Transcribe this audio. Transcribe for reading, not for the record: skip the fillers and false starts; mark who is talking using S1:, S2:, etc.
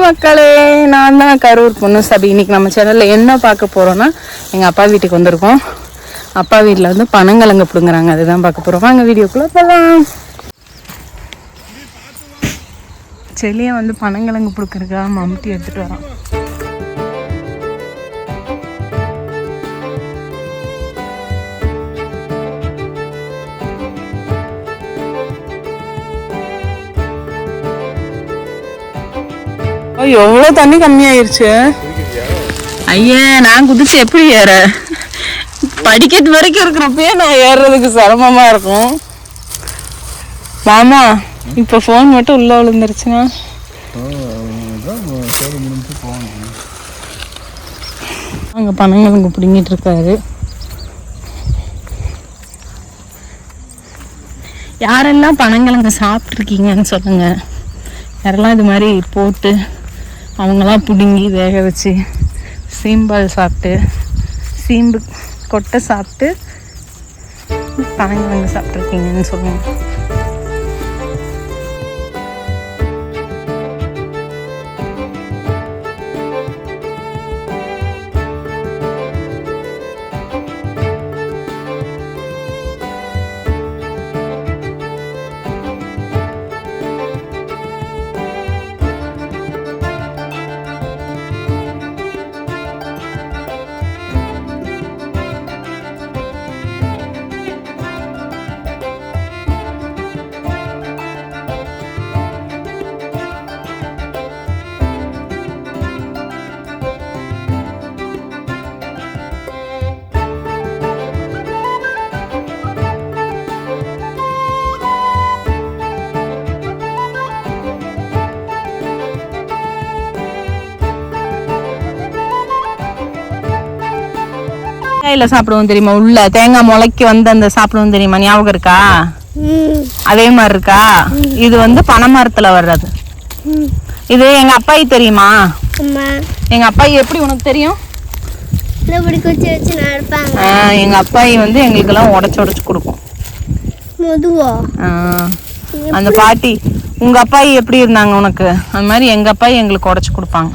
S1: மக்களே, நான் தான் கரூர் பொண்ணு சபி. இன்னைக்கு நம்ம சேனல்ல என்ன பார்க்க போறோம்னா, எங்க அப்பா வீட்டுக்கு வந்திருக்கோம். அப்பா வீட்டில் வந்து பனங்கிழங்கு பிடுங்குறாங்க, அதுதான் பார்க்க போறோம். வாங்க வீடியோக்குள்ள போகலாம். செல்லியை வந்து பனங்கிழங்கு பிடுக்கிறதுக்கா மம்முட்டி எடுத்துட்டு வரோம். எவ்வளோ தண்ணி கம்மியாயிருச்சு. ஐயே, நான் குதிச்சு எப்படி ஏற? படிக்கட்டு வரைக்கும் இருக்கிறப்பயே நான் ஏறுறதுக்கு சிரமமா இருக்கும். மாமா, இப்போ ஃபோன் மட்டும் உள்ள விழுந்துருச்சுன்னா அங்கே பனங்கிழங்கு பிடிங்கிட்டு இருக்காரு. யாரெல்லாம் பனங்கிழங்கு சாப்பிட்ருக்கீங்கன்னு சொல்லுங்க. யாரெல்லாம் இது மாதிரி போட்டு அவங்களாம் பிடுங்கி வேக வச்சு சீம்பால் சாப்பிட்டு, சீம்பு கொட்டை சாப்பிட்டு பனங்கிழங்கு சாப்பிட்ருக்கீங்கன்னு சொல்லுங்க. தேங்காயில சாப்பிடுவோம் தெரியுமா? உள்ள தேங்காய் முளைக்கு வந்து அந்த சாப்பிடுவோம் தெரியுமா? ஞாபகம் இருக்கா? அதே மாதிரி இருக்கா? இது வந்து பனைமரத்துல வர்றது. இது எங்க அப்பாயி தெரியுமா? எங்க அப்பாயி எப்படி உனக்கு தெரியும்? எங்க அப்பாயி வந்து எங்களுக்கு எல்லாம் உடைச்சு கொடுக்கும். அந்த பாட்டி, உங்க அப்பாயி எப்படி இருந்தாங்க உனக்கு, அது மாதிரி எங்க அப்பாயி எங்களுக்கு உடைச்சு கொடுப்பாங்க.